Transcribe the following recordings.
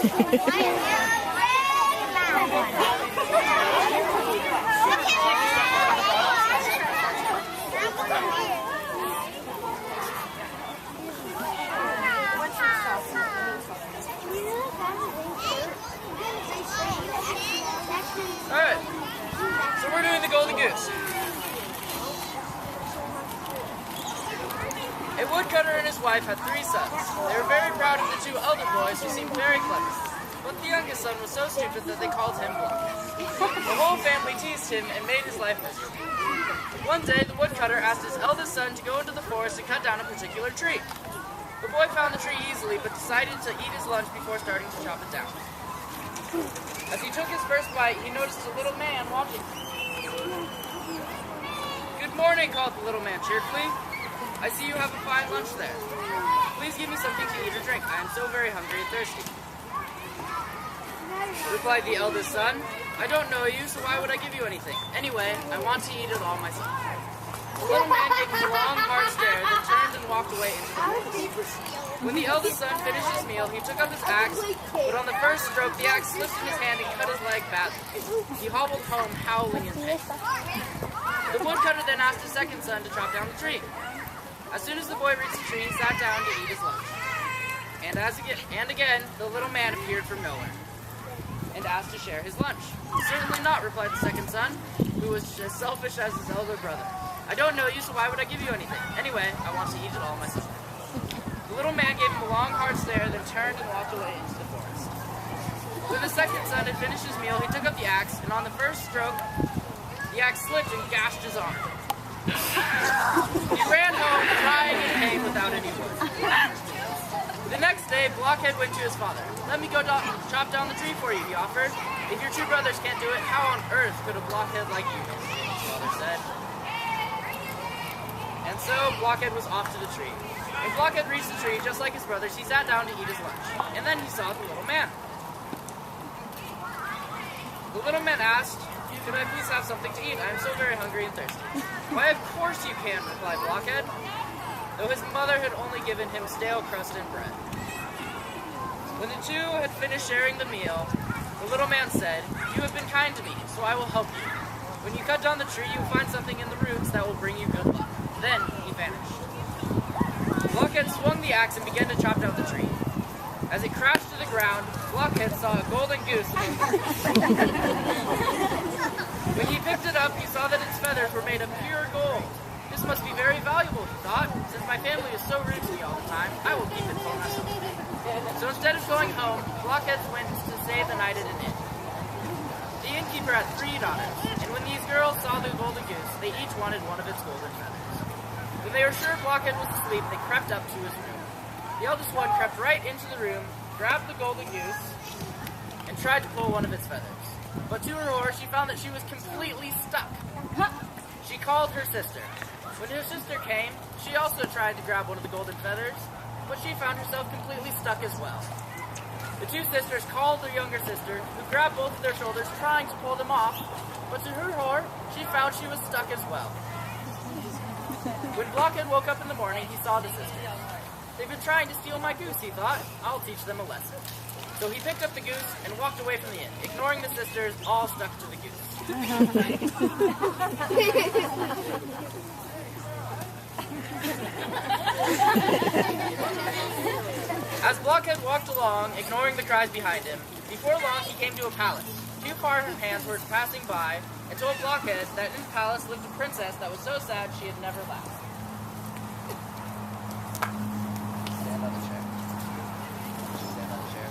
Alright, so we're doing the Golden Goose. A woodcutter and his wife had 3 sons. They were very proud of the 2 elder boys who seemed very clever. But the youngest son was so stupid that they called him Blockhead. The whole family teased him and made his life miserable. One day, the woodcutter asked his eldest son to go into the forest and cut down a particular tree. The boy found the tree easily, but decided to eat his lunch before starting to chop it down. As he took his first bite, he noticed a little man watching him. "Good morning," called the little man cheerfully. "I see you have a fine lunch there. Please give me something to eat or drink. I am so very hungry and thirsty." Replied the eldest son, "I don't know you, so why would I give you anything? Anyway, I want to eat it all myself." The little man gave him a long, hard stare, then turned and walked away into the forest. When the eldest son finished his meal, he took up his axe, but on the first stroke, the axe slipped in his hand and cut his leg badly. He hobbled home, howling in pain. The woodcutter then asked his second son to chop down the tree. As soon as the boy reached the tree, he sat down to eat his lunch. And again, the little man appeared from nowhere and asked to share his lunch. "Certainly not," replied the second son, who was as selfish as his elder brother. "I don't know you, so why would I give you anything? Anyway, I want to eat it all myself." The little man gave him a long, hard stare, then turned and walked away into the forest. When the second son had finished his meal, he took up the axe, and on the first stroke, the axe slipped and gashed his arm. He ran home, crying in pain without any words. The next day, Blockhead went to his father. "Let me go chop down the tree for you," he offered. "If your 2 brothers can't do it, how on earth could a blockhead like you do it?" his father said. And so, Blockhead was off to the tree. When Blockhead reached the tree, just like his brothers, he sat down to eat his lunch. And then he saw the little man. The little man asked, "Could I please have something to eat? I am so very hungry and thirsty." "Why, of course you can," replied Blockhead, though his mother had only given him stale crust and bread. When the 2 had finished sharing the meal, the little man said, "You have been kind to me, so I will help you. When you cut down the tree, you will find something in the roots that will bring you good luck." Then he vanished. Blockhead swung the axe and began to chop down the tree. As it crashed to the ground, Blockhead saw a golden goose. When he picked it up, he saw that its feathers were made of pure gold. "This must be very valuable," he thought. "Since my family is so rude to me all the time, I will keep it for myself." So instead of going home, Blockhead went to stay the night at an inn. The innkeeper had 3 daughters, and when these girls saw the golden goose, they each wanted one of its golden feathers. When they were sure Blockhead was asleep, they crept up to his room. The eldest one crept right into the room, grabbed the golden goose, and tried to pull one of its feathers. But to her horror, she found that she was completely stuck. She called her sister. When her sister came, she also tried to grab one of the golden feathers, but she found herself completely stuck as well. The 2 sisters called their younger sister, who grabbed both of their shoulders trying to pull them off, but to her horror, she found she was stuck as well. When Blockhead woke up in the morning, he saw the sisters. "They've been trying to steal my goose," he thought. "I'll teach them a lesson." So he picked up the goose and walked away from the inn, ignoring the sisters, all stuck to the goose. As Blockhead walked along, ignoring the cries behind him, before long he came to a palace. 2 farm hands were passing by and told Blockhead that in the palace lived a princess that was so sad she had never laughed. Stand on the chair. Stand on the chair.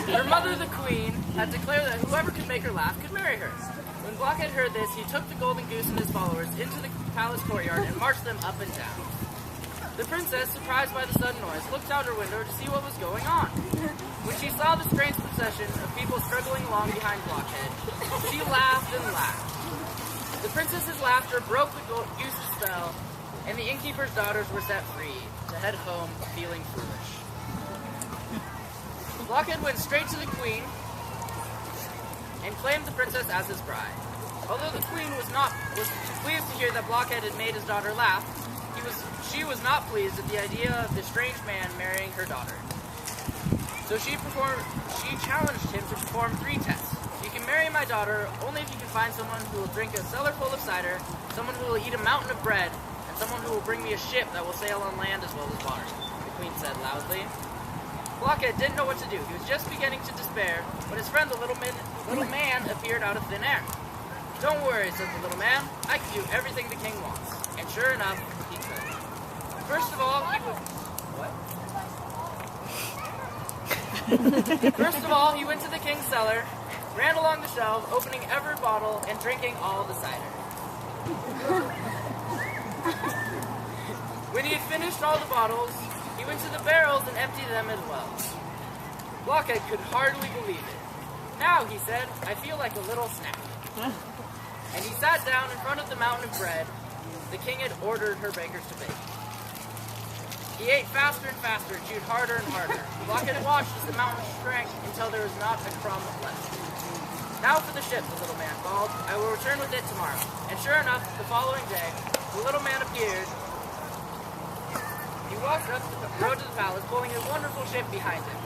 Her mother, the queen, had declared that whoever could make her laugh could marry her. When Blockhead heard this, he took the golden goose and his followers into the palace courtyard and marched them up and down. The princess, surprised by the sudden noise, looked out her window to see what was going on. When she saw the strange procession of people struggling along behind Blockhead, she laughed and laughed. The princess's laughter broke the goose's spell, and the innkeeper's daughters were set free to head home feeling foolish. Blockhead went straight to the queen and claimed the princess as his bride. Although the queen was pleased to hear that Blockhead had made his daughter laugh, she was not pleased at the idea of the strange man marrying her daughter. So she challenged him to perform 3 tests. You can marry my daughter only if you can find someone who will drink a cellar full of cider, someone who will eat a mountain of bread, and someone who will bring me a ship that will sail on land as well as water, the queen said loudly. Blockhead didn't know what to do. He was just beginning to despair when his friend the little man appeared out of thin air. Don't worry, said the little man. I can do everything the king wants. And sure enough, he could. First of all, he went to the king's cellar, ran along the shelves, opening every bottle and drinking all the cider. When he had finished all the bottles, he went to the barrels and emptied them as well. Blockhead could hardly believe it. Now, he said, I feel like a little snack. And he sat down in front of the mountain of bread the king had ordered her bakers to bake. He ate faster and faster, chewed harder and harder. Blockhead watched as the mountain shrank until there was not a crumb left. Now for the ship, the little man called. I will return with it tomorrow. And sure enough, the following day, the little man appeared. He walked up the road to the palace, pulling a wonderful ship behind him.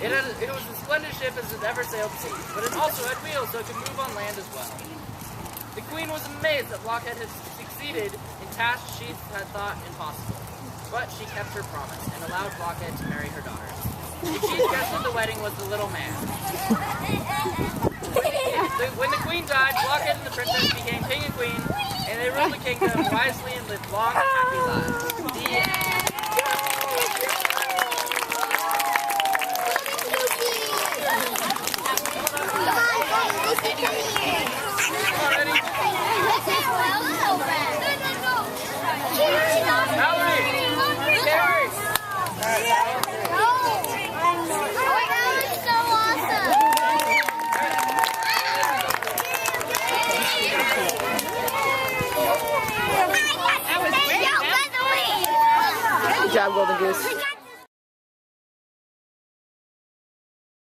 It was as splendid ship as had ever sailed the sea, but it also had wheels so it could move on land as well. The queen was amazed that Blockhead had succeeded in tasks she had thought impossible, but she kept her promise and allowed Blockhead to marry her daughter. The chief guest of the wedding was the little man. When the queen died, Blockhead and the princess became king and queen, and they ruled the kingdom wisely and lived long and happy lives. The end. Good job, Golden Goose.